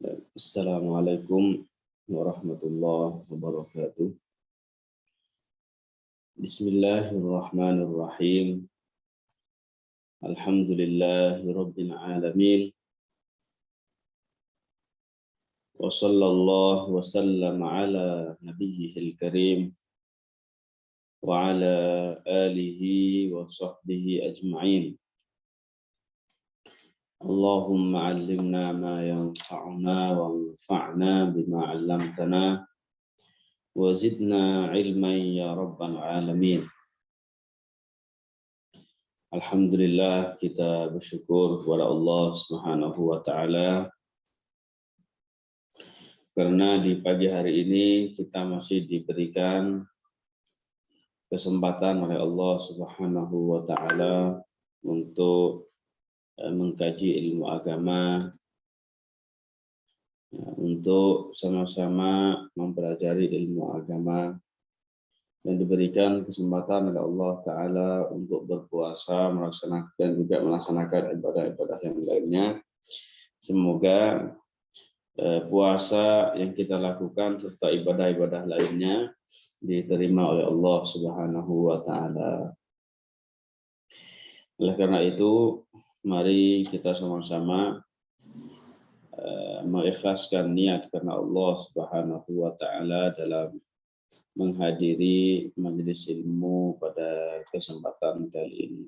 Assalamualaikum warahmatullahi wabarakatuh. Bismillahirrahmanirrahim. Alhamdulillahi rabbil alamin. Wa sallallahu wa sallam ala nabiyyihil karim wa ala alihi wa sahbihi ajma'in. Allahumma 'allimna ma yanfa'una wanfa'na bima 'allamtana wa zidna 'ilman ya rabbal alamin. Alhamdulillah, kita bersyukur kepada Allah Subhanahu wa taala karena di pagi hari ini kita masih diberikan kesempatan oleh Allah Subhanahu wa taala untuk mengkaji ilmu agama, untuk sama-sama mempelajari ilmu agama, dan diberikan kesempatan oleh Allah Ta'ala untuk berpuasa, melaksanakan dan juga melaksanakan ibadah-ibadah yang lainnya. Semoga puasa yang kita lakukan serta ibadah-ibadah lainnya diterima oleh Allah Subhanahu wa Ta'ala. Oleh karena itu, mari kita sama-sama mengikhlaskan niat karena Allah Subhanahu wa taala dalam menghadiri majelis ilmu pada kesempatan kali ini.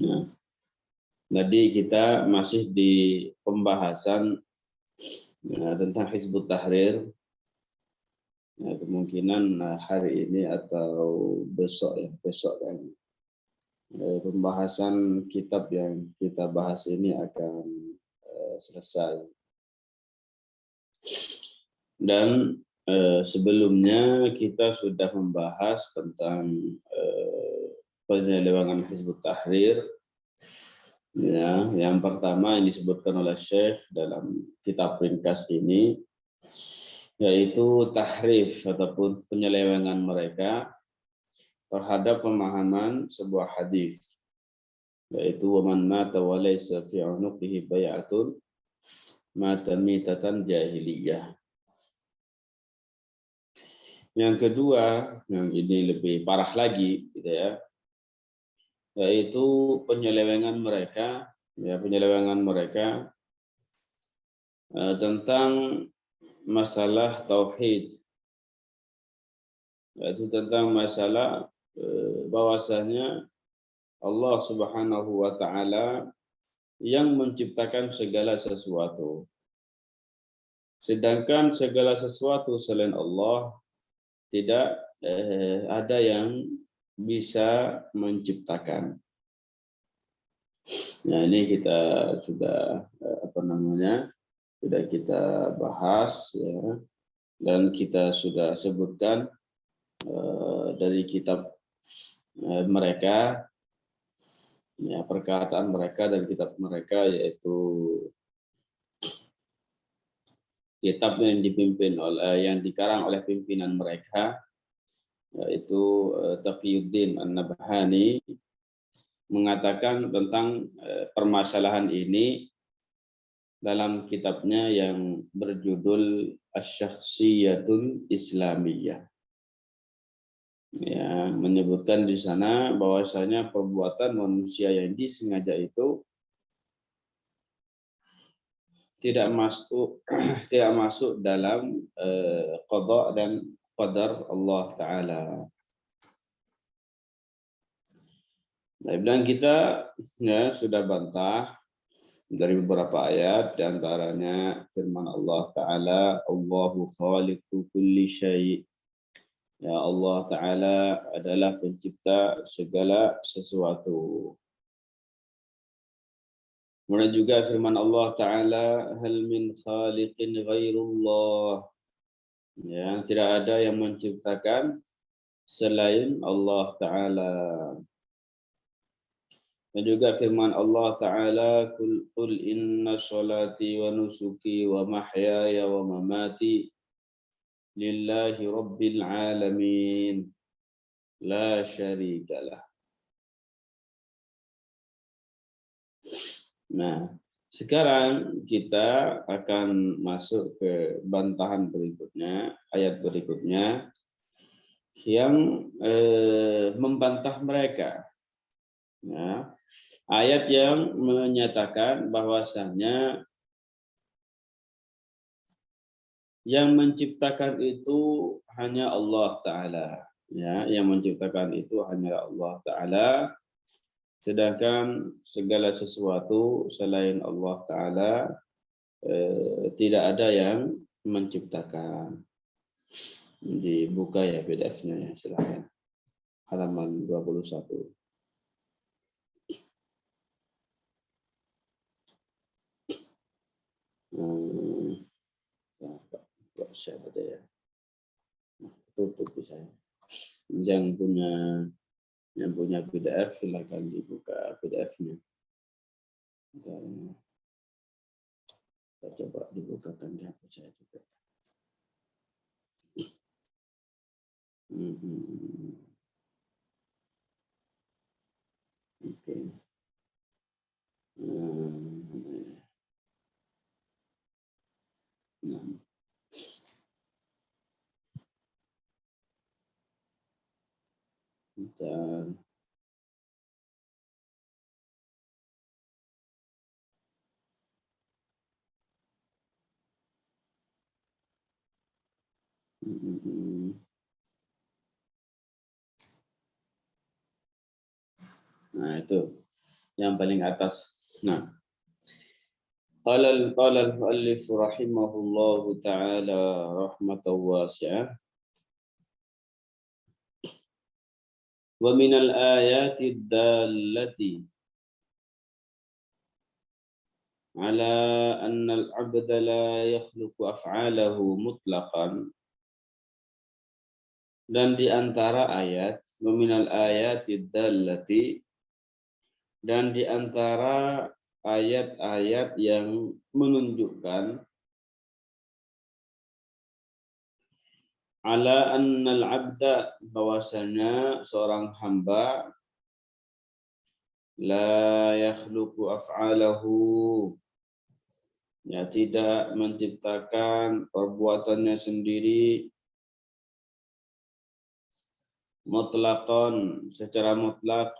Nah, tadi kita masih di pembahasan tentang Hizbut Tahrir. Kemungkinan hari ini atau besok dan pembahasan kitab yang kita bahas ini akan selesai. Dan sebelumnya kita sudah membahas tentang penyelewengan Hizbut Tahrir. Ya, yang pertama yang disebutkan oleh Syekh dalam kitab ringkas ini yaitu tahrif ataupun penyelewengan mereka terhadap pemahaman sebuah hadis, yaitu waman mata wa laysa fi 'unuqihi bai'atun mata mitatan jahiliyah. Yang kedua, yang ini lebih parah lagi, gitu ya, yaitu penyelewengan mereka tentang masalah tauhid, yaitu tentang masalah bahwasanya Allah Subhanahu wa taala yang menciptakan segala sesuatu. Sedangkan segala sesuatu selain Allah tidak ada yang bisa menciptakan. Nah, ini kita sudah sudah kita bahas, ya, dan kita sudah sebutkan dari kitab mereka, ya, perkataan mereka dan kitab mereka, yaitu kitab yang dikarang oleh pimpinan mereka, yaitu Taqiyuddin An-Nabhani, mengatakan tentang permasalahan ini dalam kitabnya yang berjudul Asy-Syakhsiyatul Islamiyah. Ya, menyebutkan di sana bahwasanya perbuatan manusia yang disengaja itu tidak masuk dalam qada dan qadar Allah Ta'ala. Dan kita sudah bantah dari beberapa ayat, diantaranya firman Allah Ta'ala, Allahu khaliqu kulli syai'. Ya, Allah Ta'ala adalah pencipta segala sesuatu. Kemudian juga firman Allah Ta'ala, hal min khaliqin ghairullah. Ya, tidak ada yang menciptakan selain Allah Ta'ala. Dan juga firman Allah Ta'ala, Qul inna sholati wa nusuki wa mahyaya wa mamati lillahi rabbil alamin la syarikalah. Nah, Sekarang kita akan masuk ke bantahan berikutnya, ayat berikutnya yang membantah mereka. Ya. Ayat yang menyatakan bahwasanya yang menciptakan itu hanya Allah Ta'ala. Ya, yang menciptakan itu hanya Allah Ta'ala. Sedangkan segala sesuatu selain Allah Ta'ala tidak ada yang menciptakan. Dibuka ya PDF-nya ya, silakan. Halaman 21. Share aja ya. Tutup bisa. Yang punya PDF silakan dibuka PDF-nya. Dan kita coba dibukakan di HP saya juga. Oke. Dan nah itu yang paling atas. Nah, qala al-muallif rahimahullahu taala rahmatan wasi'ah. Wa minal ayati dallati ala anna al-'abda la yakhluqu af'alahu mutlaqan. Dan di antara ayat, wa minal ayati dallati, dan di antara ayat-ayat yang menunjukkan ala annal abda, bahwasanya seorang hamba la yakhluqu af'alahu, ya tidak menciptakan perbuatannya sendiri mutlaqan, secara mutlak,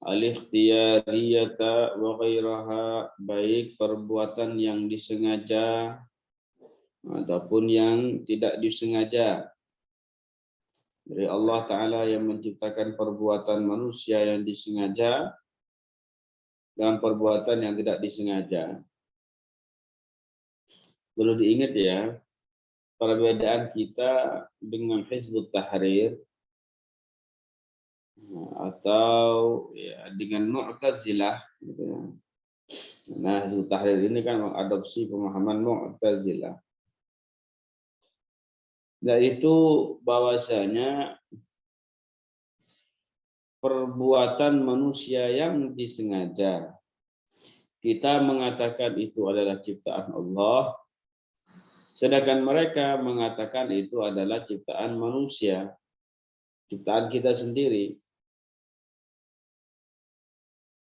al-ikhtiyariyata wa ghairaha, baik perbuatan yang disengaja ataupun yang tidak disengaja. Dari Allah Ta'ala yang menciptakan perbuatan manusia yang disengaja dan perbuatan yang tidak disengaja. Perlu diingat ya, perbedaan kita dengan Hizbut Tahrir atau ya, dengan Mu'tazilah gitu ya. Nah, Hizbut Tahrir ini kan mengadopsi pemahaman Mu'tazilah. Nah, itu bahwasanya perbuatan manusia yang disengaja, kita mengatakan itu adalah ciptaan Allah, sedangkan mereka mengatakan itu adalah ciptaan manusia, ciptaan kita sendiri.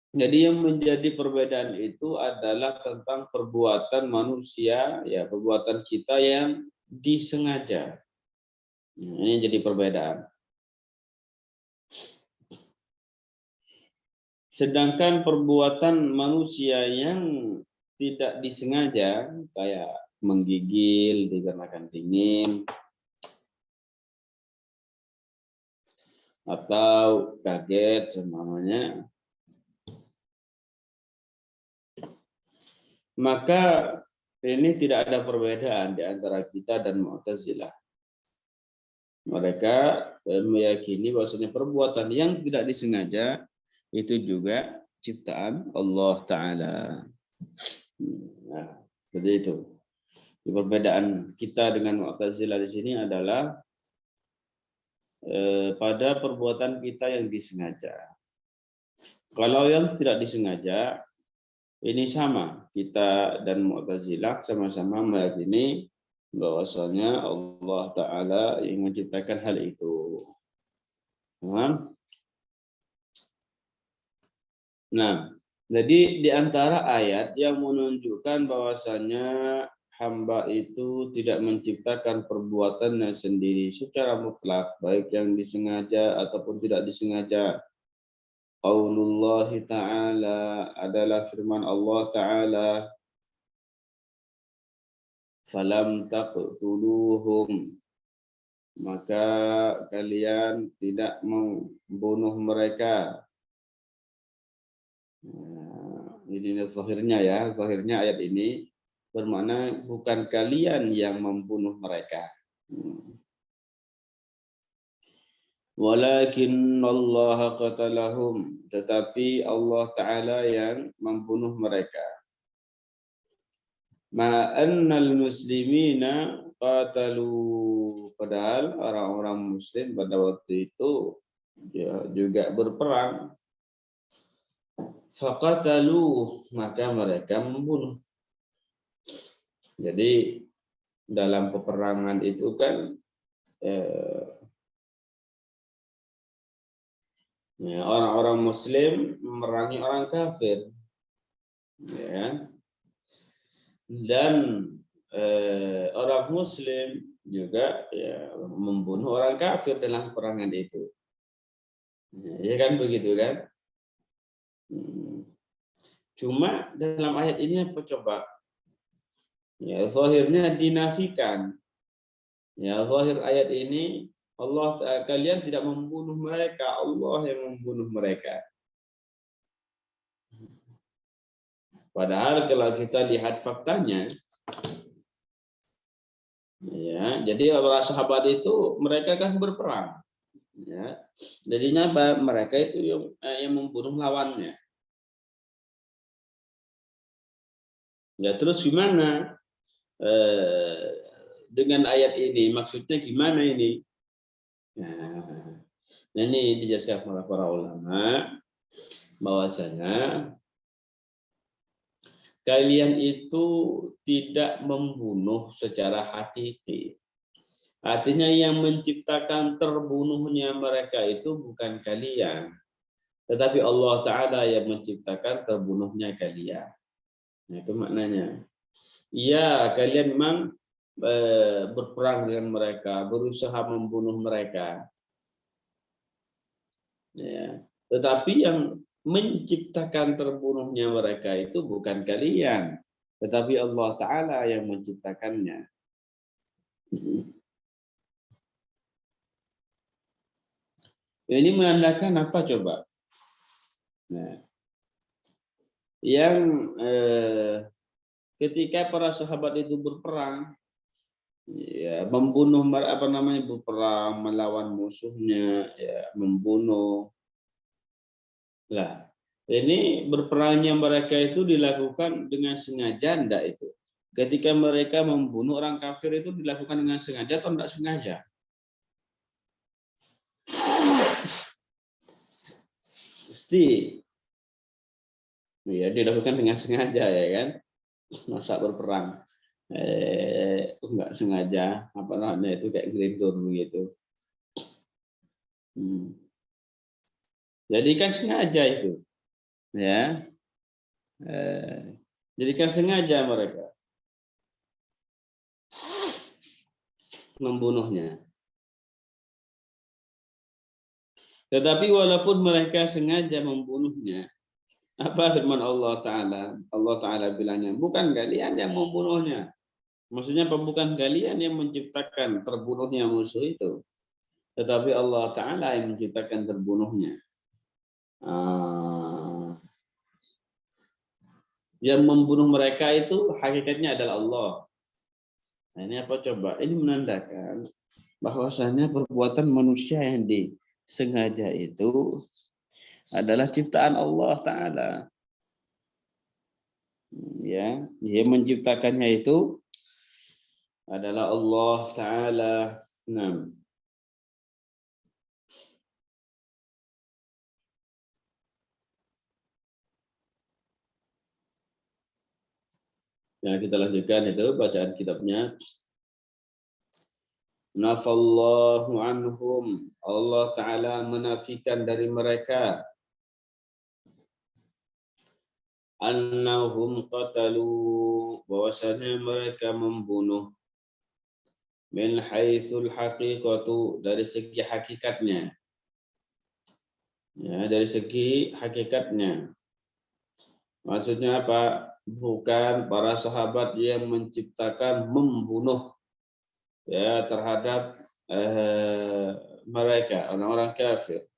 Jadi yang menjadi perbedaan itu adalah tentang perbuatan manusia, ya perbuatan kita yang disengaja. Ini jadi perbedaan. Sedangkan perbuatan manusia yang tidak disengaja, kayak menggigil dikarenakan dingin, atau kaget semuanya, maka ini tidak ada perbedaan di antara kita dan Mu'tazilah. Mereka meyakini bahwasanya perbuatan yang tidak disengaja itu juga ciptaan Allah Ta'ala. Nah, seperti itu. Perbedaan kita dengan Mu'tazilah di sini adalah pada perbuatan kita yang disengaja. Kalau yang tidak disengaja, ini sama, kita dan Mu'tazilah sama-sama meyakini bahwasanya Allah Ta'ala yang menciptakan hal itu. Paham? Nah, jadi di antara ayat yang menunjukkan bahwasanya hamba itu tidak menciptakan perbuatannya sendiri secara mutlak, baik yang disengaja ataupun tidak disengaja. Qaulullah Ta'ala adalah firman Allah Ta'ala, falam taqtuluhum, maka kalian tidak membunuh mereka. Nah, ini zahirnya ya, zahirnya ayat ini bermakna bukan kalian yang membunuh mereka. Walakin Allah qatalahum, tetapi Allah Ta'ala yang membunuh mereka. Ma'annal muslimina qatalu, padahal orang-orang muslim pada waktu itu ya, juga berperang. Faqatalu, maka mereka membunuh. Jadi dalam peperangan itu kan orang-orang muslim memerangi orang kafir, ya. Dan orang muslim juga ya, membunuh orang kafir dalam peperangan itu. Ya kan begitu kan? Cuma dalam ayat ini apa coba? Ya, zahirnya dinafikan. Ya, zahir ayat ini Allah, kalian tidak membunuh mereka, Allah yang membunuh mereka. Padahal kalau kita lihat faktanya, ya, jadi para sahabat itu mereka kan berperang, ya. Jadinya mereka itu yang membunuh lawannya. Ya, terus gimana dengan ayat ini? Maksudnya gimana ini? Nah, ini dijelaskan oleh para ulama bahwasanya kalian itu tidak membunuh secara hakiki. Artinya yang menciptakan terbunuhnya mereka itu bukan kalian, tetapi Allah Ta'ala yang menciptakan terbunuhnya kalian. Nah, itu maknanya. Iya, kalian memang berperang dengan mereka, berusaha membunuh mereka. Ya. Tetapi yang menciptakan terbunuhnya mereka itu bukan kalian, tetapi Allah Ta'ala yang menciptakannya. Ini menandakan apa coba? Nah, yang ketika para sahabat itu berperang, ya, membunuh berperang melawan musuhnya, ya, membunuh. Lah, ini berperangnya mereka itu dilakukan dengan sengaja enggak itu? Ketika mereka membunuh orang kafir itu dilakukan dengan sengaja atau enggak sengaja? Pasti ya dilakukan dengan sengaja, ya kan? Masa berperang enggak sengaja, apa namanya itu kayak grendur begitu. Jadi kan sengaja itu, ya. Jadi kan sengaja mereka membunuhnya. Tetapi walaupun mereka sengaja membunuhnya, apa firman Allah Ta'ala? Allah Ta'ala bilangnya, bukan kalian yang membunuhnya. Maksudnya bukan kalian yang menciptakan terbunuhnya musuh itu, tetapi Allah Ta'ala yang menciptakan terbunuhnya. Yang membunuh mereka itu hakikatnya adalah Allah. Nah, ini apa coba? Ini menandakan bahwasanya perbuatan manusia yang disengaja itu adalah ciptaan Allah Ta'ala. Ya, dia menciptakannya itu adalah Allah Ta'ala. Nah, ya, kita lanjutkan itu bacaan kitabnya. Nafallahu anhum, Allah Ta'ala menafikan dari mereka. annahum qatalu, bahwasanya mereka membunuh, min haitsul haqiqatu, dari segi hakikatnya, ya, dari segi hakikatnya. Maksudnya apa? Bukan para sahabat yang menciptakan membunuh, ya, terhadap mereka orang-orang kafir.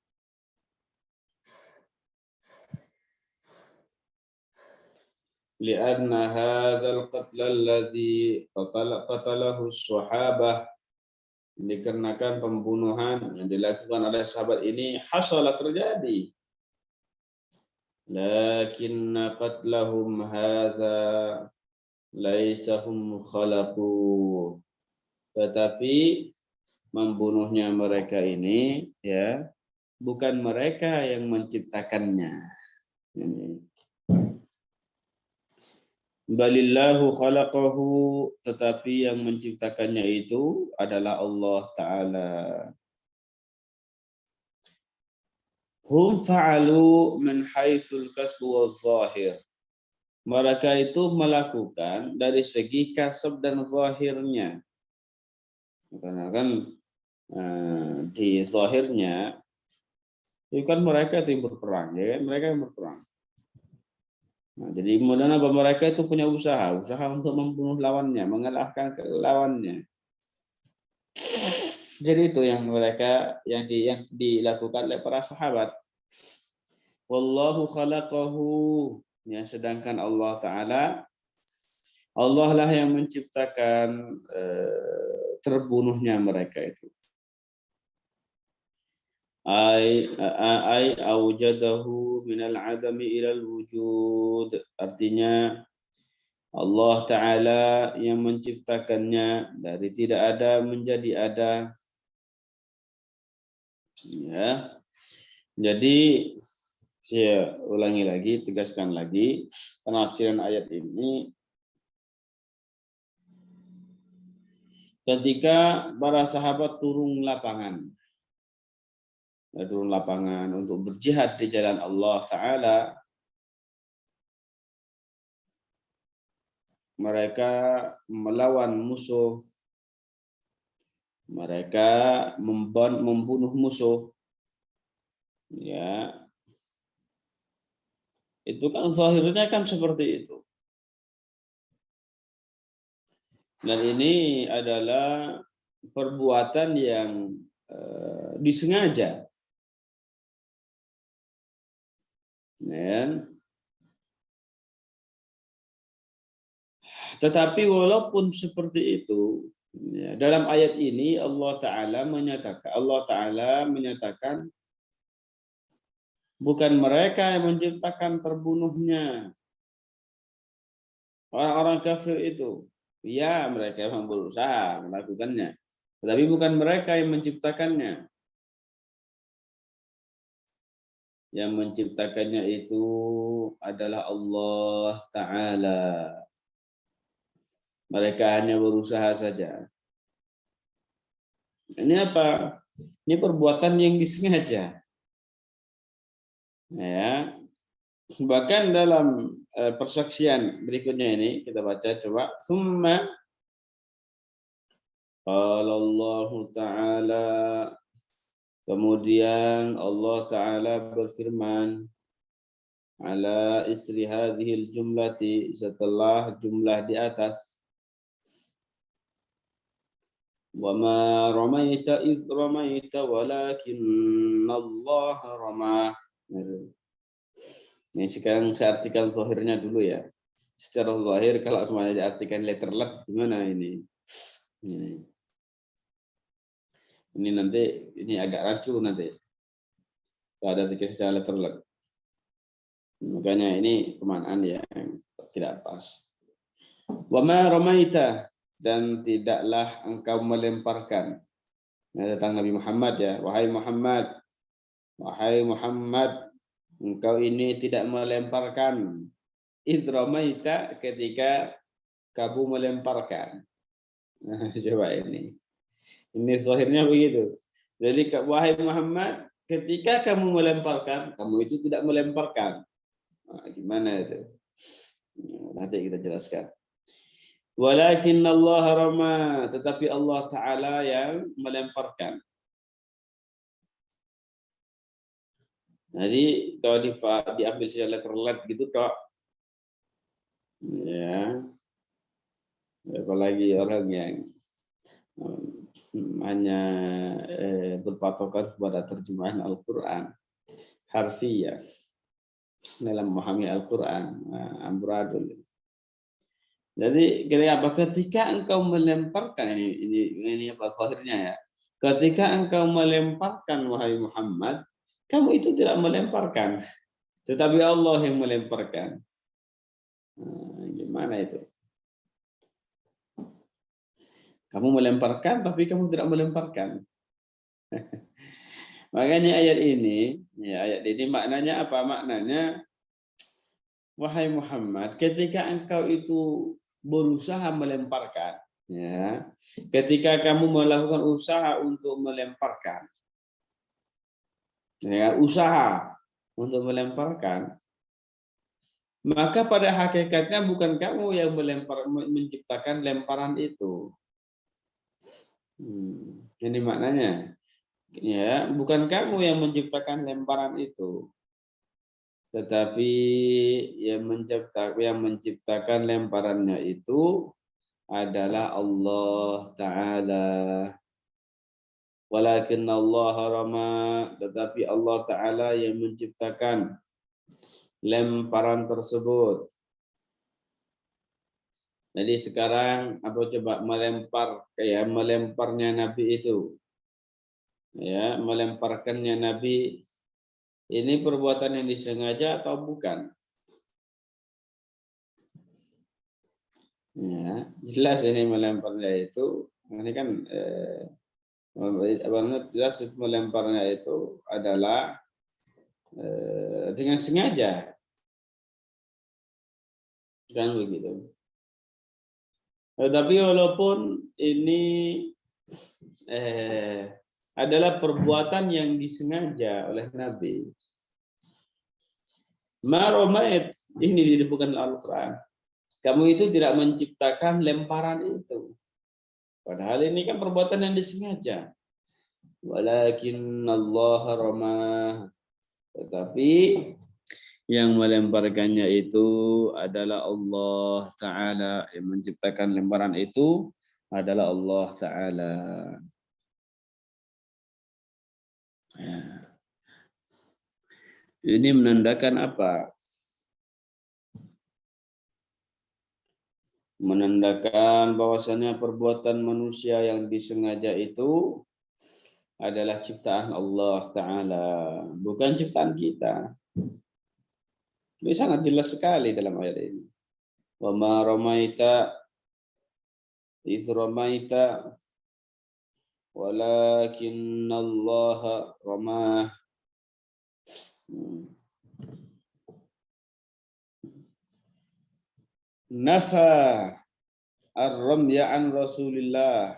Lianna hadzal qatl alladzi qatalahu as-sahabah, dikarenakan pembunuhan yang dilakukan oleh sahabat ini hasalah, terjadi. Lakinna qatlahum hadza laisa hum khalaqu, tetapi membunuhnya mereka ini, ya, bukan mereka yang menciptakannya. Ini. Balillahu khalaqahu, tetapi yang menciptakannya itu adalah Allah Ta'ala. Hum fa'alu min haitsul kasbu wal zahir. Mereka itu melakukan dari segi kasab dan zahirnya. Karena kan di zahirnya itu kan mereka itu yang berperang, ya kan? Mereka yang berperang. Nah, jadi kemudian apa, mereka itu punya usaha untuk membunuh lawannya, mengalahkan lawannya. Jadi itu yang mereka yang dilakukan oleh para sahabat. Wallahu khalaqahu, ya, sedangkan Allah Ta'ala, Allah lah yang menciptakan terbunuhnya mereka itu. Ai aujadahu minal adami ilal wujud, artinya Allah Ta'ala yang menciptakannya dari tidak ada menjadi ada. Ya, jadi saya ulangi lagi, tegaskan lagi penafsiran ayat ini. Ketika para sahabat turun lapangan untuk berjihad di jalan Allah Ta'ala, mereka melawan musuh, mereka membunuh musuh, ya, itu kan zahirnya kan seperti itu. Dan ini adalah perbuatan yang disengaja. Tetapi walaupun seperti itu, ya, dalam ayat ini Allah Ta'ala menyatakan bukan mereka yang menciptakan terbunuhnya orang-orang kafir itu. Ya, mereka memang berusaha melakukannya, tetapi bukan mereka yang menciptakannya. Yang menciptakannya itu adalah Allah Ta'ala. Mereka hanya berusaha saja. Ini apa? Ini perbuatan yang disengaja. Ya. Bahkan dalam persaksian berikutnya ini kita baca, coba. Summa qala Allah Ta'ala, kemudian Allah Ta'ala berfirman, ala isri hadhil jumlati, setelah jumlah di atas, wa ma ramaita idh ramaita walakinna Allah rama. Ini sekarang saya artikan zahirnya dulu ya. Secara zahir kalau semuanya diartikan letter lat gimana ini? Ini nanti ini agak rancu nanti. Kalau ada artikan secara letter lat. Makanya ini pemaknaan yang tidak pas. Wa ma ramaita, dan tidaklah engkau melemparkan. Nah, tentang Nabi Muhammad ya, wahai Muhammad, engkau ini tidak melemparkan. Idh ramaita, ketika kamu melemparkan. Nah, coba ini zahirnya begitu. Jadi wahai Muhammad, ketika kamu melemparkan, kamu itu tidak melemparkan. Nah, gimana itu? Nanti kita jelaskan. Walakin Allah rama, tetapi Allah Ta'ala yang melemparkan. Jadi kalau diambil secara letterlet gitu kok, ya, apalagi orang yang hanya berpatokan kepada terjemahan Al-Quran harfiah dalam memahami Al-Quran, amburadul. Jadi ketika engkau melemparkan ini apa zahirnya ya. Ketika engkau melemparkan wahai Muhammad, kamu itu tidak melemparkan, tetapi Allah yang melemparkan. Gimana itu? Kamu melemparkan, tapi kamu tidak melemparkan. Makanya ayat ini maknanya apa? Maknanya, wahai Muhammad, ketika engkau itu berusaha melemparkan, ya, ketika kamu melakukan usaha untuk melemparkan, ya, usaha untuk melemparkan, maka pada hakikatnya bukan kamu yang menciptakan lemparan itu. Ini maknanya, ya, bukan kamu yang menciptakan lemparan itu, tetapi yang menciptakan lemparannya itu adalah Allah Ta'ala. Walakin Allah rama, tetapi Allah Ta'ala yang menciptakan lemparan tersebut. Jadi sekarang apa coba melemparnya Nabi itu, ya, melemparkannya Nabi ini perbuatan yang disengaja atau bukan? Ya, jelas ini melemparnya itu, ini kan jelas melemparnya itu adalah dengan sengaja, kan begitu. Tetapi walaupun ini adalah perbuatan yang disengaja oleh Nabi, ma romait, ini disebutkan Al-Quran. Kamu itu tidak menciptakan lemparan itu. Padahal ini kan perbuatan yang disengaja. Walakin Allah ramah, tetapi yang melemparkannya itu adalah Allah Ta'ala. Yang menciptakan lemparan itu adalah Allah Ta'ala. Ya. Ini menandakan apa? Menandakan bahwasanya perbuatan manusia yang disengaja itu adalah ciptaan Allah Ta'ala, bukan ciptaan kita. Ini sangat jelas sekali dalam ayat ini. Wa ma ramaita idz ramaita walakinna Allah ramah. Nafa ar-ramya an Rasulillah.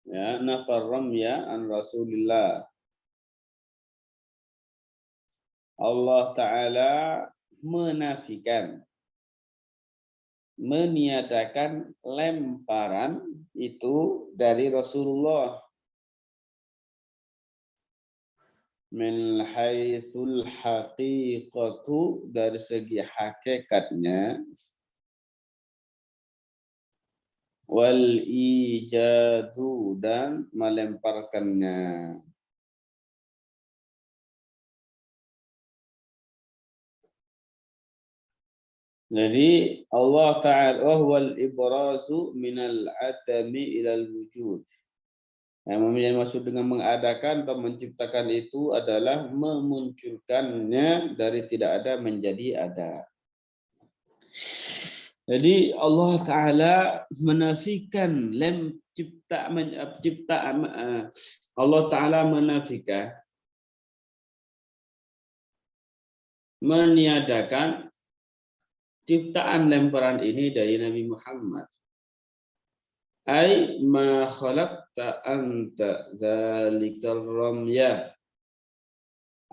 Ya, nafa ar-ramya an Rasulillah. Allah Ta'ala menafikan, meniadakan lemparan itu dari Rasulullah. Min haitsul haqiqatu, dari segi hakikatnya, wal ijadu, dan melemparkannya. Jadi Allah Ta'ala wal ibrazu minal adami ilal wujud. Yang maksud dengan mengadakan atau menciptakan itu adalah memunculkannya dari tidak ada menjadi ada. Jadi Allah Ta'ala menafikan Allah Ta'ala menafikan, meniadakan ciptaan lemparan ini dari Nabi Muhammad. Ai ma khalaqta anta dzalikar ramya.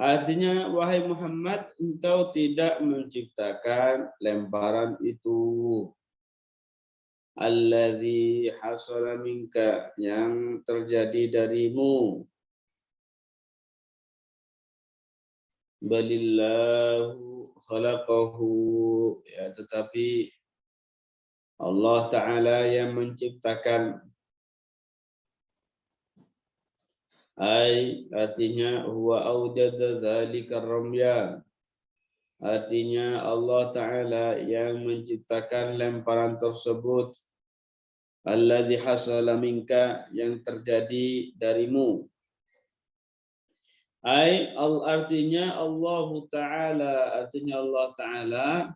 Artinya, wahai Muhammad, engkau tidak menciptakan lemparan itu. Alladzi hasala minka, yang terjadi darimu. Balillahu khalaqahu, ya, tetapi Allah Ta'ala yang menciptakan. Artinya huwa awjada dzalika ramya. Artinya Allah Ta'ala yang menciptakan lemparan tersebut. Alladzi hasala minka, yang terjadi darimu. Artinya Allah Ta'ala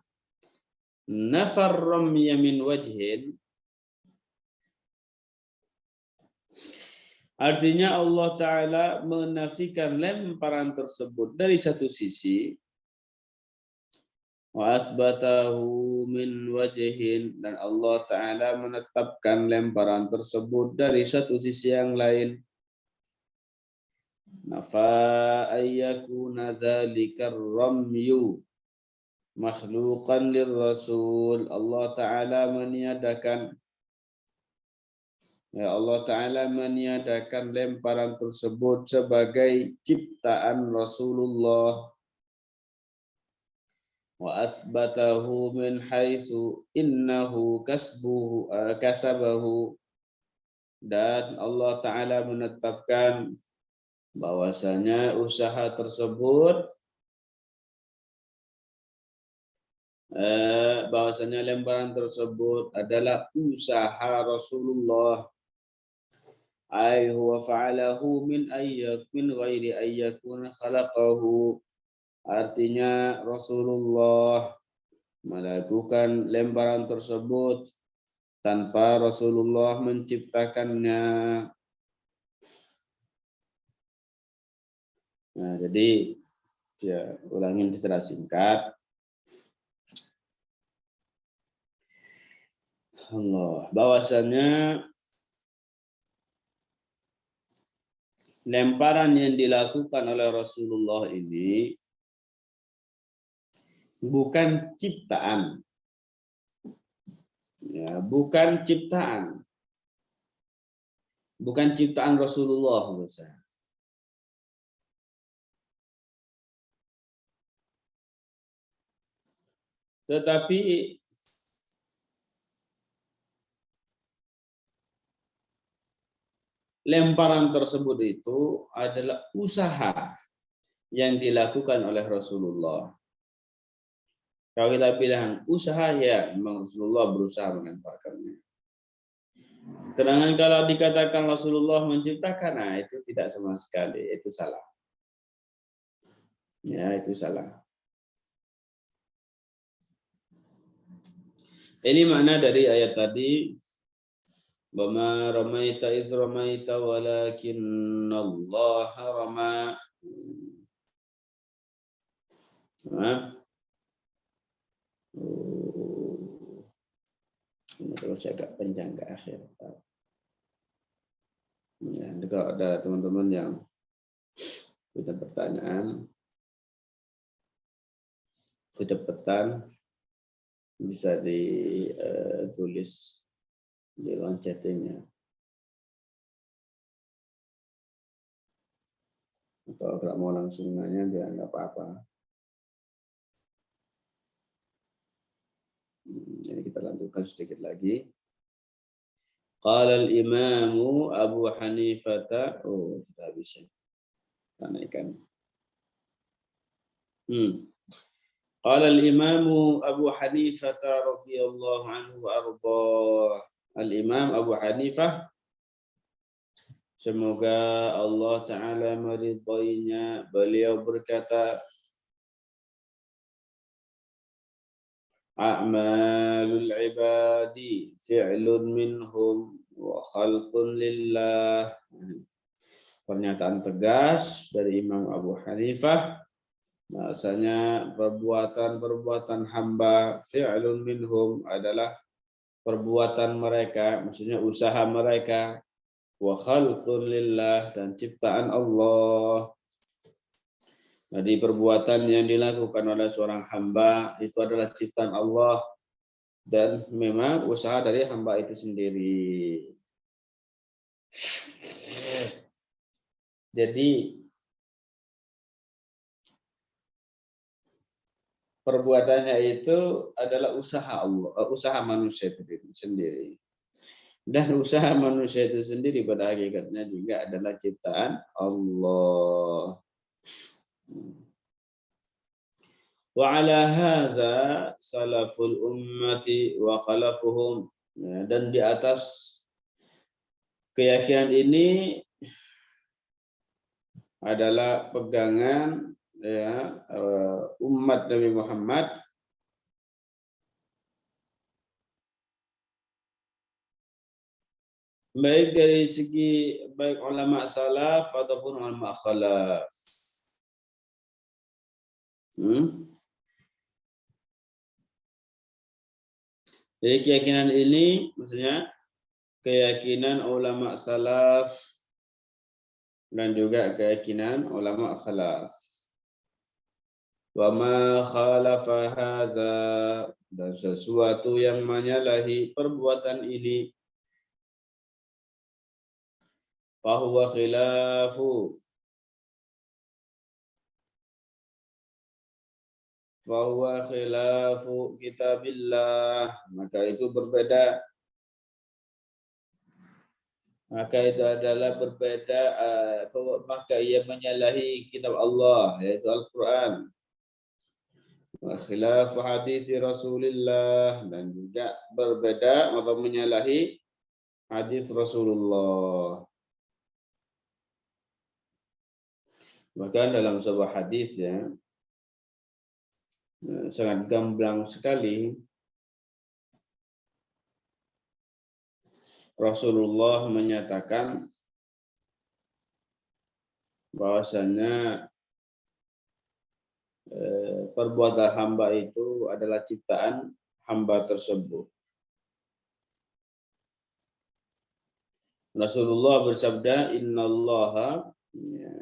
nafar ramya min wajhin. Artinya Allah Ta'ala menafikan lemparan tersebut dari satu sisi. Wa asbatahu min wajhin, dan Allah Ta'ala menetapkan lemparan tersebut dari satu sisi yang lain. Nafa ayyakuna dzalikar ramyu makhluqan lirrasul. Allah Ta'ala meniadakan, ya, Allah Ta'ala meniadakan lemparan tersebut sebagai ciptaan Rasulullah. Wa asbatahu min haitsu innahu kasabahu, dan Allah Ta'ala menetapkan bahwasanya usaha tersebut, bahwasanya lemparan tersebut adalah usaha Rasulullah. Huwa fa'alahu min ghairi ayyakun khalaqahu. Artinya Rasulullah melakukan lemparan tersebut tanpa Rasulullah menciptakannya. Nah, jadi ya, ulangin secara singkat. Bahwasanya lemparan yang dilakukan oleh Rasulullah ini bukan ciptaan. Ya, bukan ciptaan. Bukan ciptaan Rasulullah, menurut saya. Tetapi lemparan tersebut itu adalah usaha yang dilakukan oleh Rasulullah. Kalau kita bilang usaha, ya memang Rasulullah berusaha melemparkannya. Sedangkan kalau dikatakan Rasulullah menciptakan, nah itu tidak sama sekali, itu salah. Ya, itu salah. Ini makna dari ayat tadi. Wama ramaita idz ramaita walakinallaha rama. Ini terus agak panjang ke akhir. Ya, kalau ada teman-teman yang punya pertanyaan, kecepatan bisa ditulis di ruang chattingnya. Atau kalau mau langsung nanya, dia nggak apa-apa. Jadi kita lanjutkan sedikit lagi. Qala al-imamu Abu Hanifah. Oh, kita bisa naikkan. Qala al-imamu Abu Hanifah radhiyallahu anhu wa ardhah. Al-Imam Abu Hanifah, semoga Allah Ta'ala meridainya, beliau berkata, a'malul ibadi fi'lun minhum wa khalqun lillah. Pernyataan tegas dari Imam Abu Hanifah, bahasanya perbuatan-perbuatan hamba fi'lun minhum adalah perbuatan mereka, maksudnya usaha mereka, wa khalqun lillah, dan ciptaan Allah. Jadi perbuatan yang dilakukan oleh seorang hamba itu adalah ciptaan Allah dan memang usaha dari hamba itu sendiri. Jadi perbuatannya itu adalah usaha Allah, usaha manusia itu sendiri. Dan usaha manusia itu sendiri pada hakikatnya juga adalah ciptaan Allah. Wa ala hadza salaful ummati wa khalafuhum. Dan di atas keyakinan ini adalah pegangan ya umat Nabi Muhammad baik dari segi baik ulama salaf ataupun ulama khalaf. Jadi keyakinan ini maksudnya keyakinan ulama salaf dan juga keyakinan ulama khalaf. Wa ma khalafa hadza, dan sesuatu yang menyalahi perbuatan ini fahuwa khilafu kitabillah, maka itu berbeda, maka itu adalah berbeda, maka ia menyalahi kitab Allah yaitu Al-Quran. Wa khilafu hadis Rasulillah, dan juga berbeda atau menyalahi hadis Rasulullah. Bahkan dalam sebuah hadis ya sangat gamblang sekali Rasulullah menyatakan bahwasanya perbuatan hamba itu adalah ciptaan hamba tersebut. Rasulullah bersabda, innallaha, ya,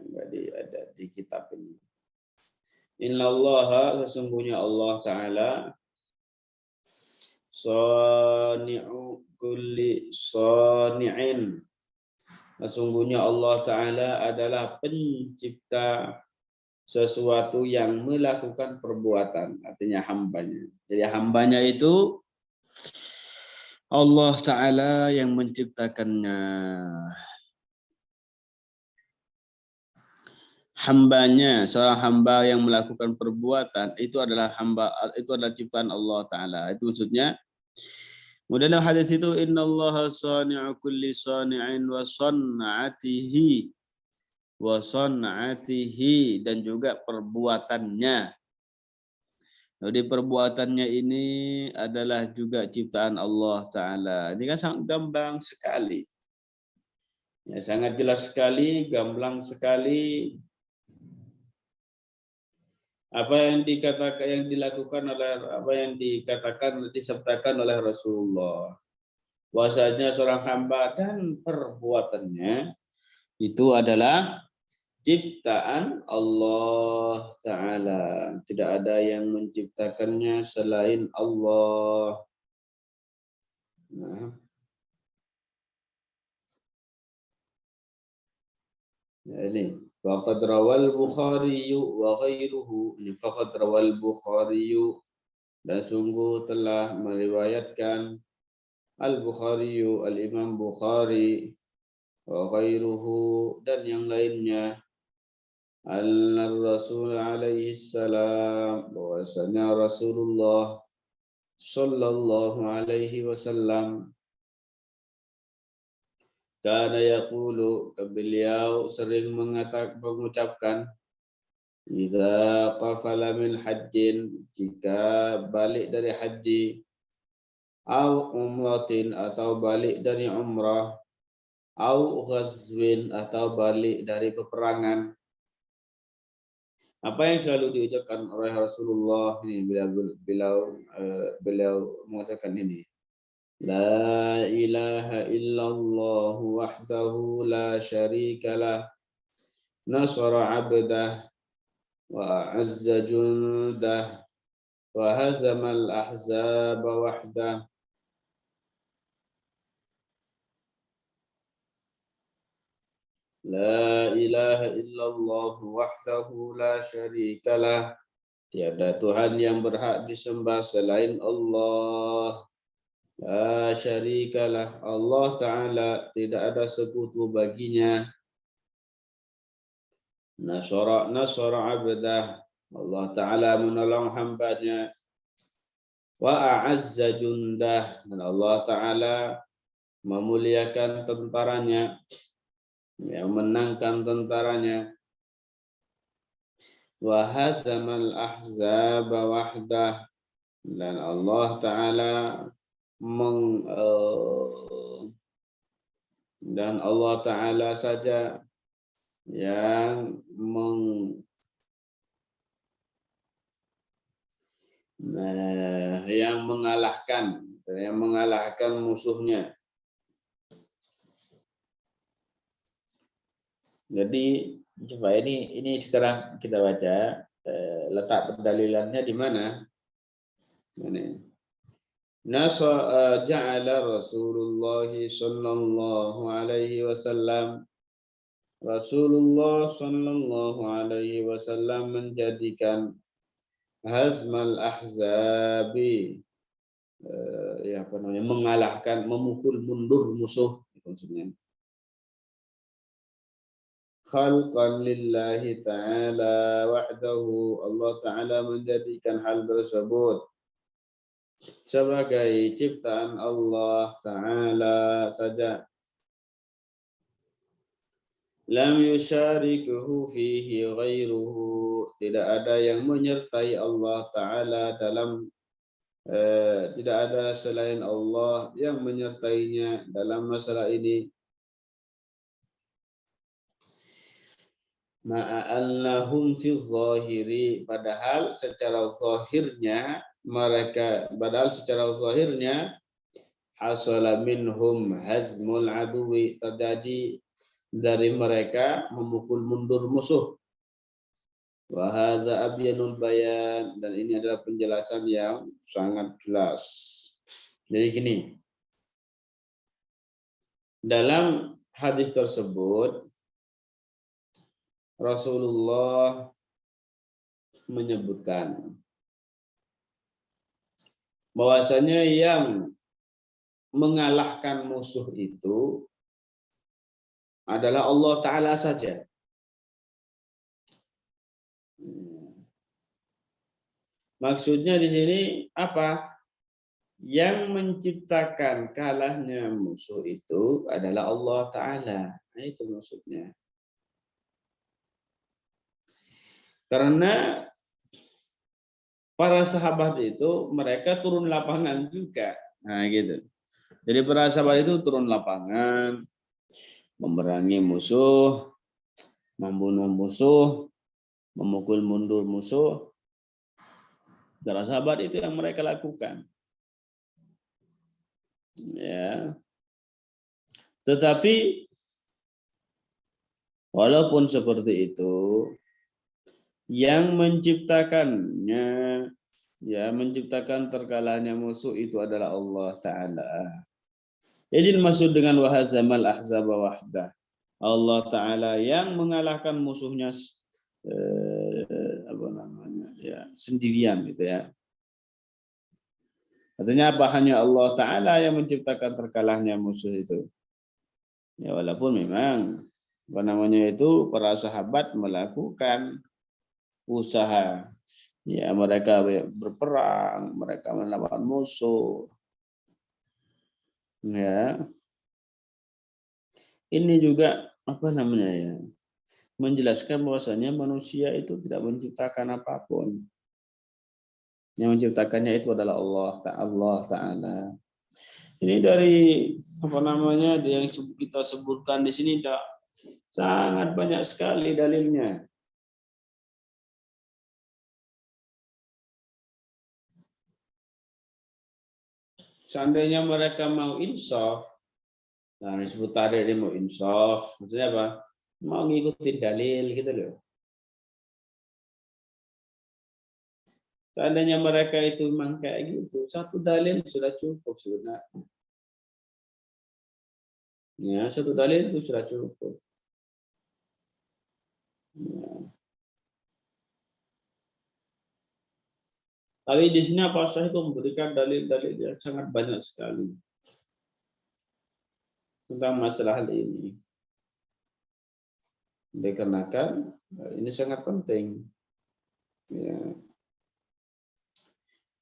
ada di kitab ini. Innallaha, sesungguhnya Allah Ta'ala, sani'u kulli sani'in, sesungguhnya Allah Ta'ala adalah pencipta sesuatu yang melakukan perbuatan, artinya hambanya. Jadi hambanya itu Allah Ta'ala yang menciptakannya. Hambanya, seorang hamba yang melakukan perbuatan itu adalah hamba, itu adalah ciptaan Allah Ta'ala. Itu maksudnya. Kemudian dalam hadis itu, innallaha sani'u kulli sani'in wa san'atihi, dan juga perbuatannya. Jadi perbuatannya ini adalah juga ciptaan Allah Ta'ala. Ini kan sangat gamblang sekali. Ya, sangat jelas sekali, gamblang sekali. Apa yang dikatakan, yang dilakukan oleh, apa yang dikatakan, disabdakan oleh Rasulullah. Bahwasanya seorang hamba dan perbuatannya itu adalah ciptaan Allah Ta'ala. Tidak ada yang menciptakannya selain Allah. Nah. Ini faqad rawal Bukhari wa ghairuhu, ini faqad rawal Bukhari, dan sungguh telah meriwayatkan Al-Bukhari, Al-Imam Bukhari, wa ghairuhu, dan yang lainnya, Al-Rasul alaihi salam, bahwasanya Rasulullah sallallahu alaihi wasallam kana yaqulu, beliau sering mengucapkan, idza qafala min hajjin, jika balik dari haji, au umratin, atau balik dari umrah, au ghazwin, atau balik dari peperangan. Apa yang selalu diucapkan oleh Rasulullah ini, beliau mengatakan ini, la ilaha illallah wahdahu la syarika lah, nasara abdah وأعز جنده وهزم الأحزاب وحده. La ilaha illallah wahdahu la syarika lah. Tiada Tuhan yang berhak disembah selain Allah. La syarikalah. Allah Ta'ala tidak ada sekutu baginya. Nasara abdah. Allah Ta'ala menolong hambanya. Wa a'azza jundah. Dan Allah Ta'ala memuliakan tentaranya. Yang menangkan tentaranya. Wa hazamal ahzaba wahdah. Dan Allah Ta'ala dan Allah Ta'ala saja yang mengalahkan musuhnya. Jadi coba ini sekarang kita baca letak pendalilannya di mana? Ini. Ja'ala Rasulullah sallallahu alaihi wasallam Rasulullah sallallahu alaihi wasallam menjadikan hazmal ahzabi mengalahkan, memukul mundur musuh maksudnya. Khalqan lillahi ta'ala wahdahu. Allah Ta'ala menjadikan hal tersebut sebagai ciptaan Allah Ta'ala saja. Lam yusyarikuhu fihi ghairuhu. Tidak ada yang menyertai Allah Ta'ala dalam tidak ada selain Allah yang menyertainya dalam masalah ini. Ma'allahum fi zahiri. Padahal secara zahirnya hasala minhum hazmul aduwi. Terjadi dari mereka memukul mundur musuh. Wa hadza abyanul bayan. Dan ini adalah penjelasan yang sangat jelas. Jadi gini. Dalam hadis tersebut Rasulullah menyebutkan bahwasanya yang mengalahkan musuh itu adalah Allah Ta'ala saja. Maksudnya di sini apa? Yang menciptakan kalahnya musuh itu adalah Allah Ta'ala. Nah, itu maksudnya. Karena para sahabat itu mereka turun lapangan juga. Nah, gitu. Jadi para sahabat itu turun lapangan, memerangi musuh, membunuh musuh, memukul mundur musuh. Para sahabat itu yang mereka lakukan. Ya. Tetapi walaupun seperti itu, yang menciptakan terkalahnya musuh itu adalah Allah Ta'ala. Jadi maksud dengan wahazamal ahzaba wahdah. Allah Ta'ala yang mengalahkan musuhnya sendirian gitu ya. Artinya apa? Hanya Allah Ta'ala yang menciptakan terkalahnya musuh itu. Ya walaupun memang itu para sahabat melakukan usaha. Ya mereka berperang, mereka melawan musuh. Ya. Ini juga menjelaskan bahwasanya manusia itu tidak menciptakan apapun. Yang menciptakannya itu adalah Allah Ta'ala. Ini dari yang kita sebutkan di sini sangat banyak sekali dalilnya. Seandainya mereka mau insaf, nah disebut tadi dia mau insaf, maksudnya apa? Mau ngikutin dalil gitu loh. Seandainya mereka itu memang kayak gitu, satu dalil sudah cukup sebenarnya. Ya, satu dalil itu sudah cukup. Ya. Tapi di sini apa Syekh itu memberikan dalil-dalil yang sangat banyak sekali tentang masalah hal ini. Dikarenakan ini sangat penting. Ya.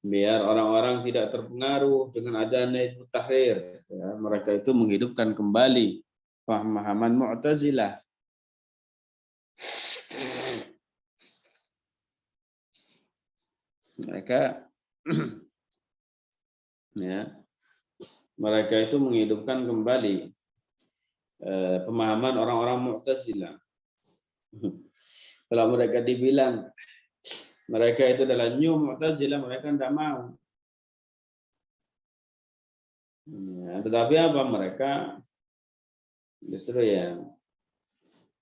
Biar orang-orang tidak terpengaruh dengan adanya Hizbut Tahrir. Ya, mereka itu menghidupkan kembali pemahaman Mu'tazilah. Mereka ya, mereka itu menghidupkan kembali pemahaman orang-orang Mu'tazilah. Kalau mereka dibilang mereka itu adalah new Mu'tazilah, mereka tidak mau. Ya, tetapi apa mereka justru ya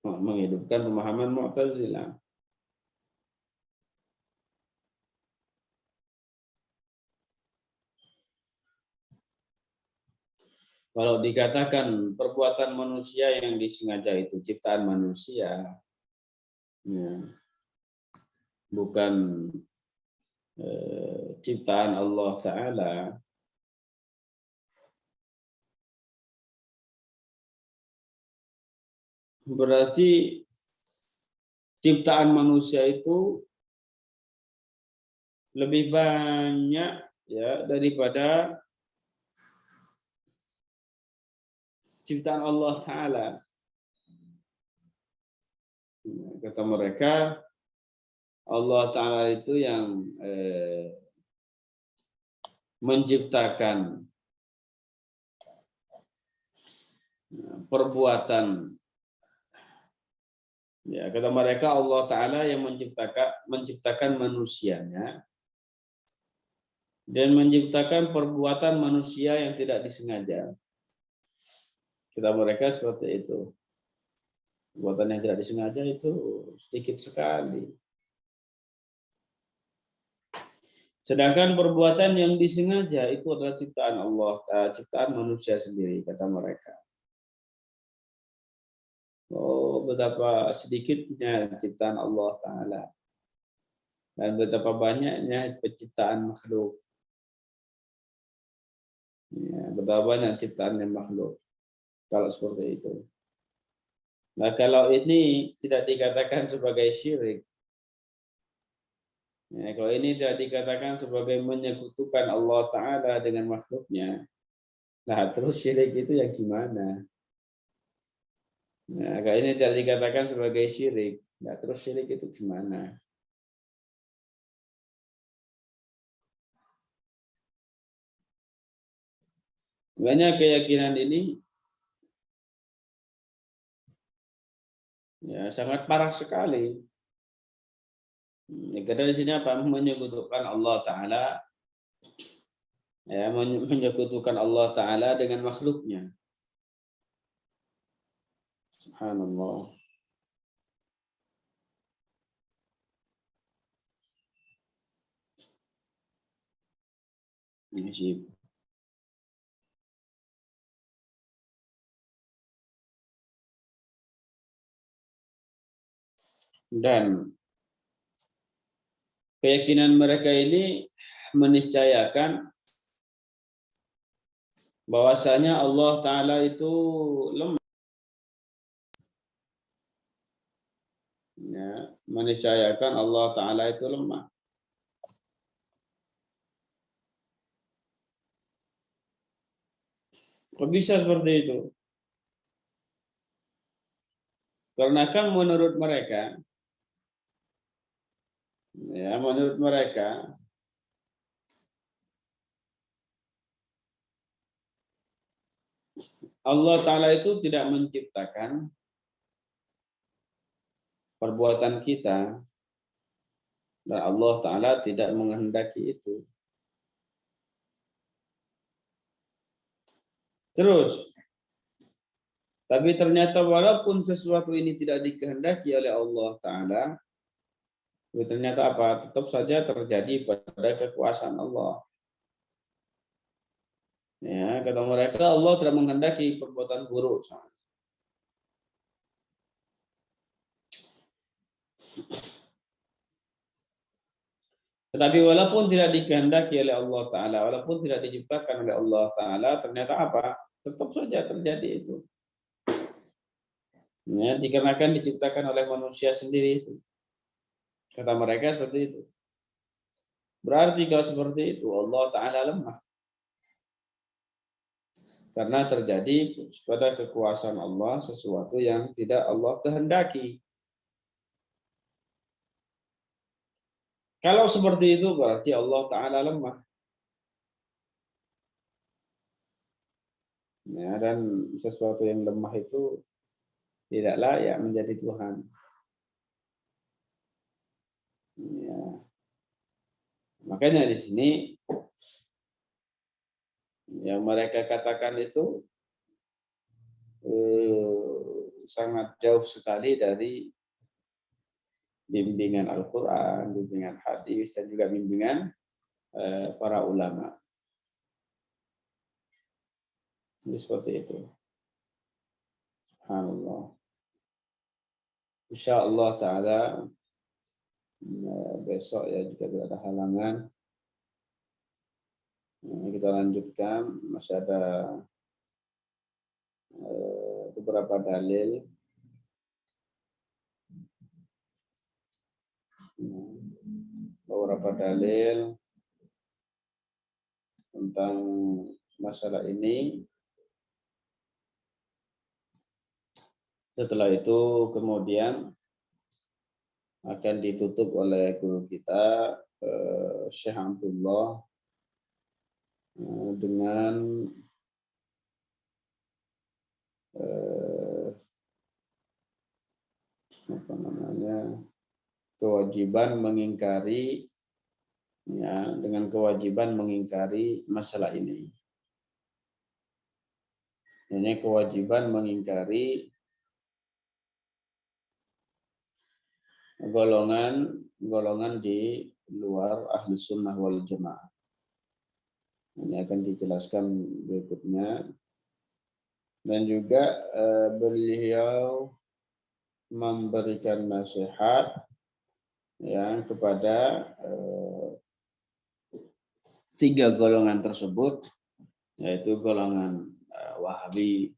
menghidupkan pemahaman Mu'tazilah. Kalau dikatakan perbuatan manusia yang disengaja itu ciptaan manusia, ya, bukan ciptaan Allah Ta'ala, berarti ciptaan manusia itu lebih banyak ya daripada ciptaan Allah Ta'ala. Kata mereka, Allah Ta'ala itu yang menciptakan perbuatan. Ya, kata mereka Allah Ta'ala yang menciptakan manusianya dan menciptakan perbuatan manusia yang tidak disengaja. Kata mereka seperti itu. Perbuatan yang tidak disengaja itu sedikit sekali. Sedangkan perbuatan yang disengaja itu adalah ciptaan Allah, ciptaan manusia sendiri, kata mereka. Oh, betapa sedikitnya ciptaan Allah Ta'ala. Dan betapa banyaknya penciptaan makhluk. Ya, betapa banyak ciptaan yang makhluk. Kalau seperti itu. Nah, kalau ini tidak dikatakan sebagai syirik. Ya, kalau ini tidak dikatakan sebagai menyekutukan Allah Ta'ala dengan makhluknya. Nah, terus syirik itu yang gimana? Nah, kalau ini tidak dikatakan sebagai syirik. Nah, terus syirik itu gimana? Banyak keyakinan ini ya sangat parah sekali. Kita di sini apa? Menyekutukan Allah Ta'ala, ya, menyekutukan Allah Ta'ala dengan makhluknya. Subhanallah. Ajib. Dan keyakinan mereka ini meniscayakan bahwasanya Allah Ta'ala itu lemah. Ya, meniscayakan Allah Ta'ala itu lemah. Kok bisa seperti itu? Karena kan menurut mereka, ya menurut mereka, Allah Ta'ala itu tidak menciptakan perbuatan kita, dan Allah Ta'ala tidak menghendaki itu. Terus, tapi ternyata walaupun sesuatu ini tidak dikehendaki oleh Allah Ta'ala, Tapi ternyata apa? Tetap saja terjadi pada kekuasaan Allah. Ya, kata mereka Allah tidak menghendaki perbuatan buruk. Tetapi walaupun tidak dikehendaki oleh Allah Ta'ala, walaupun tidak diciptakan oleh Allah Ta'ala, ternyata apa? Tetap saja terjadi itu. Ya, dikarenakan diciptakan oleh manusia sendiri itu. Kata mereka seperti itu. Berarti kalau seperti itu Allah Ta'ala lemah. Karena terjadi pada kekuasaan Allah sesuatu yang tidak Allah kehendaki. Kalau seperti itu berarti Allah Ta'ala lemah. Ya, dan sesuatu yang lemah itu tidak layak menjadi Tuhan. Ya. Makanya di sini yang mereka katakan itu sangat jauh sekali dari bimbingan Al-Quran, bimbingan hadis, dan juga bimbingan para ulama. Jadi seperti itu. Subhanallah. Insyaallah ta'ala besok ya jika tidak ada halangan kita lanjutkan. Masih ada beberapa dalil tentang masalah ini. Setelah itu kemudian akan ditutup oleh guru kita Syekh Abdullah dengan apa namanya, kewajiban mengingkari, ya, dengan kewajiban mengingkari masalah ini. Ini kewajiban mengingkari golongan di luar ahli sunnah wal jamaah. Ini akan dijelaskan berikutnya. Dan juga beliau memberikan nasihat yang kepada 3 golongan tersebut, yaitu golongan Wahabi,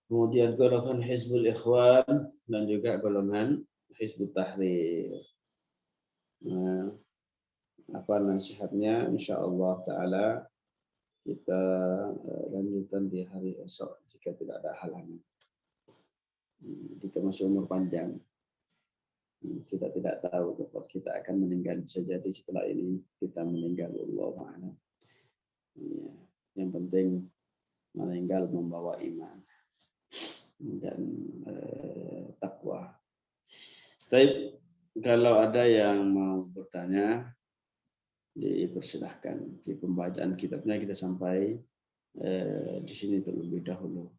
kemudian golongan Hizbul Ikhwan, dan juga golongan Hizbut Tahrir. Nah, apa nasihatnya? Insyaallah ta'ala kita lanjutkan di hari esok jika tidak ada halangan. Jika masih umur panjang, kita tidak tahu kapan kita akan meninggal. Bisa jadi setelah ini kita meninggal. Wallahu a'lam. Ya, yang penting meninggal membawa iman dan takwa. Tapi kalau ada yang mau bertanya, dipersilahkan. Di pembacaan kitabnya kita sampai di sini terlebih dahulu.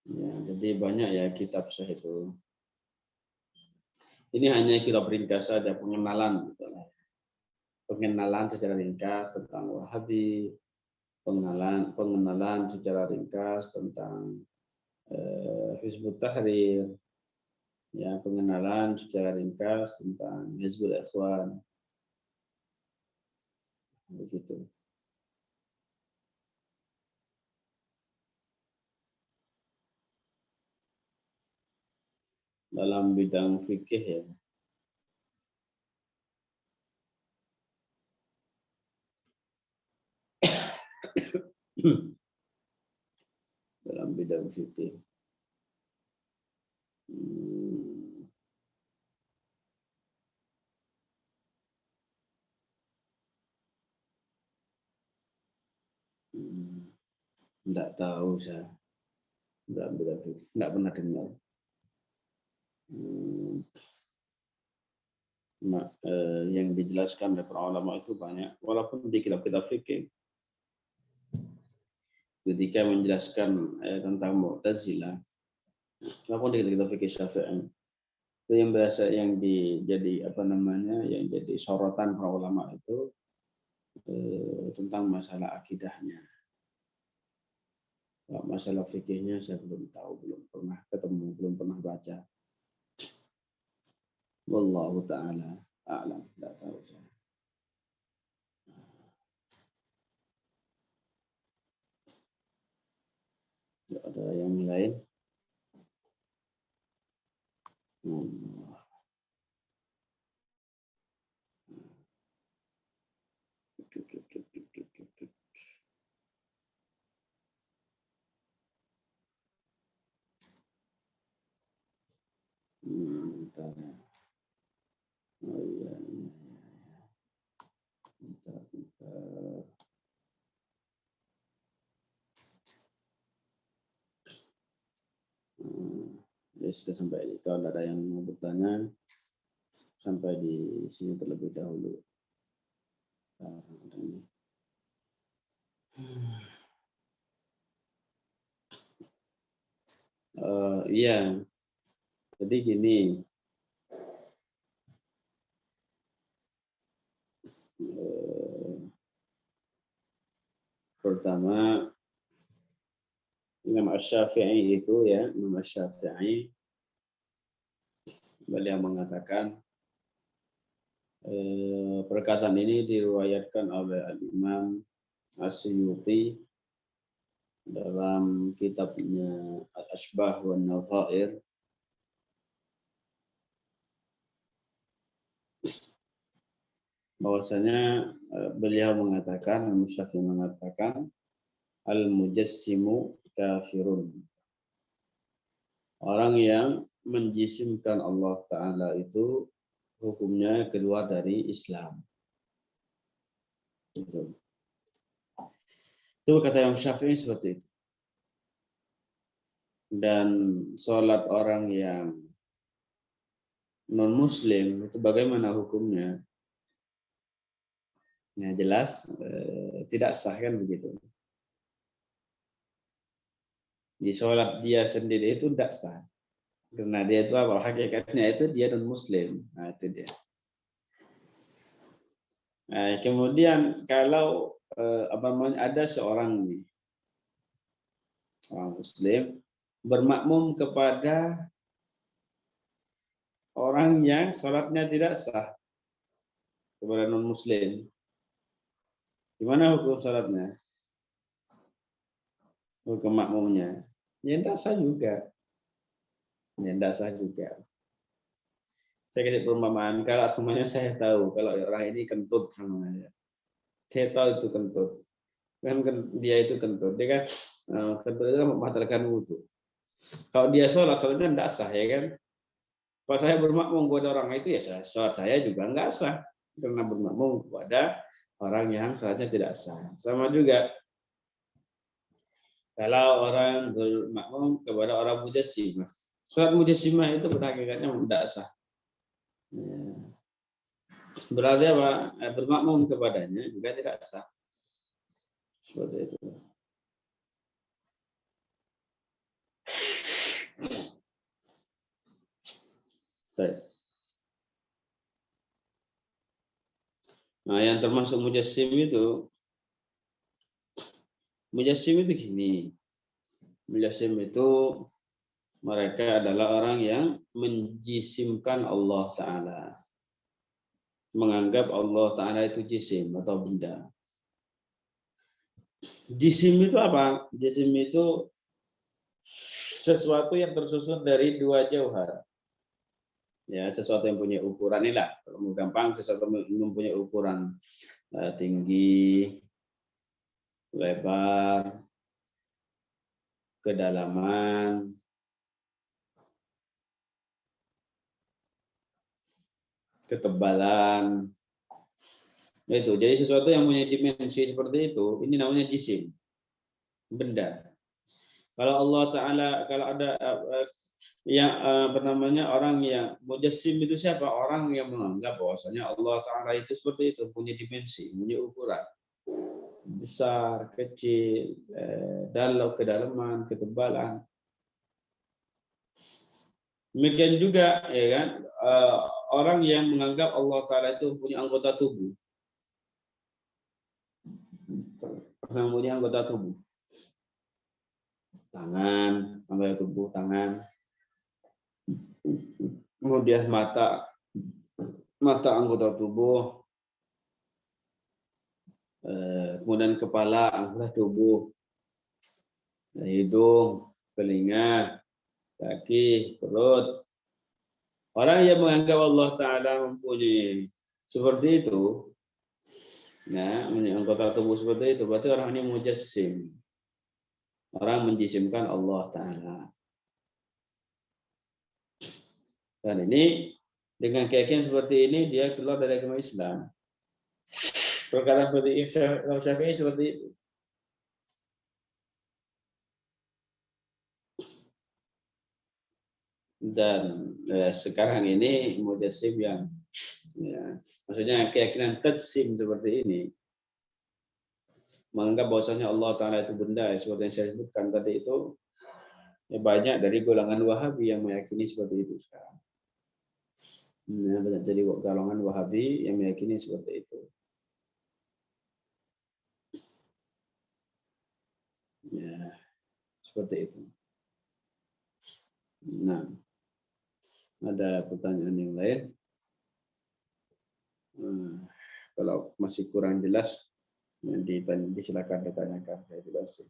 Ya, jadi banyak ya kitab Syekh itu. Ini hanya kitab ringkas saja, pengenalan secara ringkas tentang Wahabi, pengenalan secara ringkas tentang Hizbut Tahrir, ya, pengenalan secara ringkas tentang Hizbul Ikhwan, begitu. Dalam bidang fikih ya. Dalam bidang fikih. Enggak tahu saya. Enggak pernah dengar. Yang dijelaskan oleh para ulama itu banyak, walaupun di kitab-kitab fikih ketika menjelaskan tentang Mu'tazilah, Apapun di kitab fikih Syafi'i. Itu yang biasa yang jadi yang jadi sorotan para ulama itu tentang masalah akidahnya. Masalah fikihnya saya belum tahu, belum pernah ketemu, belum pernah baca. Wallahu ta'ala a'lam. Tidak tahu saya. Tidak ada yang lain. Bentar ya. Oh iya, iya. Bentar. Ya sudah sampai. Kalau ada yang mau bertanya, sampai di sini terlebih dahulu. Iya, jadi gini. Pertama, Imam Asy-Syafi'i itu ya, Imam Asy-Syafi'i beliau mengatakan perkataan ini diriwayatkan oleh Al-Imam As-Suyuti dalam kitabnya Al-Asbah wa Nazair. Bahwasanya beliau mengatakan, Imam Syafi'i mengatakan, Al-Mujassimu kafirun. Orang yang menjisimkan Allah Ta'ala itu hukumnya keluar dari Islam. Itu kata Imam Syafi'i seperti itu. Dan sholat orang yang non-Muslim itu bagaimana hukumnya? Ya jelas tidak sah kan begitu. Di sholat dia sendiri itu tidak sah. Karena dia itu apa? Hakikatnya itu dia non-Muslim. Nah itu dia. Nah, kemudian kalau ada seorang nih, orang Muslim bermakmum kepada orang yang sholatnya tidak sah, kepada non-Muslim, gimana hukum sholatnya? Hukum makmumnya? Ya tidak sah juga. Ya tidak sah juga. Saya kasih perumpamaan, kalau semuanya saya tahu, kalau orang ini kentut namanya. Saya tahu itu kentut. Kan dia itu kentut. Dia kan kentut itu membatalkan wudhu. Kalau dia sholatnya tidak sah, ya kan? Kalau saya bermakmum kepada orang itu, ya sholat saya juga nggak sah. Karena bermakmum kepada orang yang sholatnya tidak sah. Sama juga kalau orang bermakmum kepada orang mujassimah. Sholat mujassimah itu pada hakikatnya tidak sah. Berarti apa? Bermakmum kepadanya juga tidak sah. Seperti itu. Baik. Nah, yang termasuk mujassim itu gini. Mujassim itu mereka adalah orang yang menjisimkan Allah Ta'ala. Menganggap Allah Ta'ala itu jisim atau benda. Jisim itu apa? Jisim itu sesuatu yang tersusun dari dua jauhar. Ya, sesuatu yang punya ukuran inilah. Kalau mau gampang, sesuatu yang punya ukuran tinggi, lebar, kedalaman, ketebalan. Itu. Jadi sesuatu yang punya dimensi seperti itu, ini namanya jisim, benda. Kalau Allah Ta'ala, kalau ada yang orang yang mujassim itu siapa? Orang yang menganggap bahwasanya Allah Ta'ala itu seperti itu, punya dimensi, punya ukuran. Besar, kecil, dalam, kedalaman, ketebalan. Demikian juga ya kan orang yang menganggap Allah Taala itu punya anggota tubuh. Orang punya anggota tubuh. Tangan, anggota tubuh tangan. Kemudian mata anggota tubuh. Kemudian kepala anggota tubuh. Hidung, telinga, kaki, perut. Orang yang menganggap Allah Ta'ala mempunyai seperti itu, ya, anggota tubuh seperti itu, berarti orang ini mujassim. Orang menjisimkan Allah Ta'ala. Dan ini, dengan keyakinan seperti ini, dia keluar dari agama Islam. Perkataan seperti Imam Syafi'i seperti itu. Dan sekarang ini mujassim yang ya, maksudnya keyakinan tajsim seperti ini menganggap bahwasanya Allah Taala itu benda seperti yang saya sebutkan tadi itu ya, banyak dari golongan Wahabi yang meyakini seperti itu sekarang. Ya, banyak dari golongan Wahabi yang meyakini seperti itu. Ya, seperti itu. Nah, ada pertanyaan yang lain? Kalau masih kurang jelas, silakan ditanyakan, saya jelasin.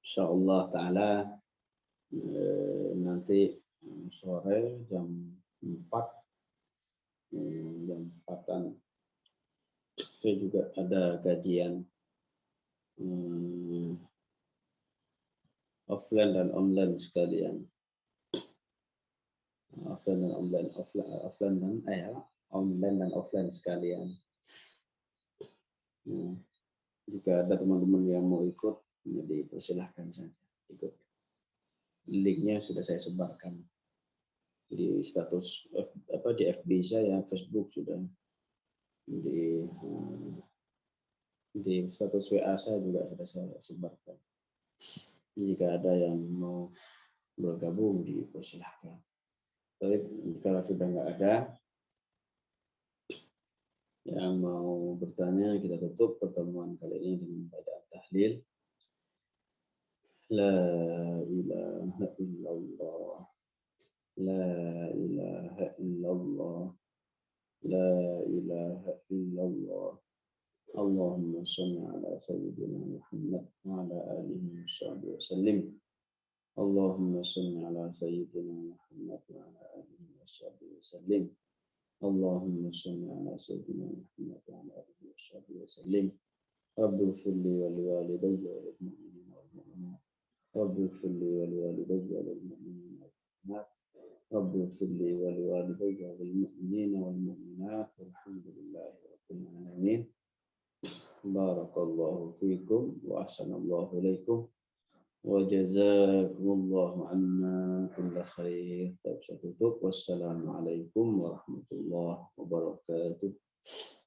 Insyaallah Ta'ala nanti sore jam 4, jam 4-an saya juga ada kajian offline dan online sekalian. Online dan offline sekalian. Jika ada teman-teman yang mau ikut, jadi persilahkan saja ikut. Linknya sudah saya sebarkan di status di FB saya, Facebook sudah, di status WA saya juga sudah saya sebarkan. Jika ada yang mau bergabung, dipersilahkan. Tapi kalau sudah nggak ada yang mau bertanya, kita tutup pertemuan kali ini dengan bacaan tahlil. La ilaha illallah, la ilaha illallah, la ilaha illallah. Allahumma shalli ala sayyidina Muhammad wa ala alihi wa sallim. Allahumma shalli ala sayyidina Muhammad wa ala alihi wa sallim. Allahumma shalli ala sayyidina Muhammad wa ala alihi wa sallim. Rabbi ighfirli wa liwalidayya wa lil mu'minina wal mu'minat. Rabbi ighfirli wa liwalidayya wa lil mu'minina wal mu'minat. Rabbi ighfirli wa liwalidayya wa lil mu'minina wal mu'minat. Walhamdulillahi rabbil alamin. Barakallahu fiikum wa ahsanallahu ilaikum wa jazakumullahu anna kulla khair. Tutup. Wassalamualaikum warahmatullahi wabarakatuh.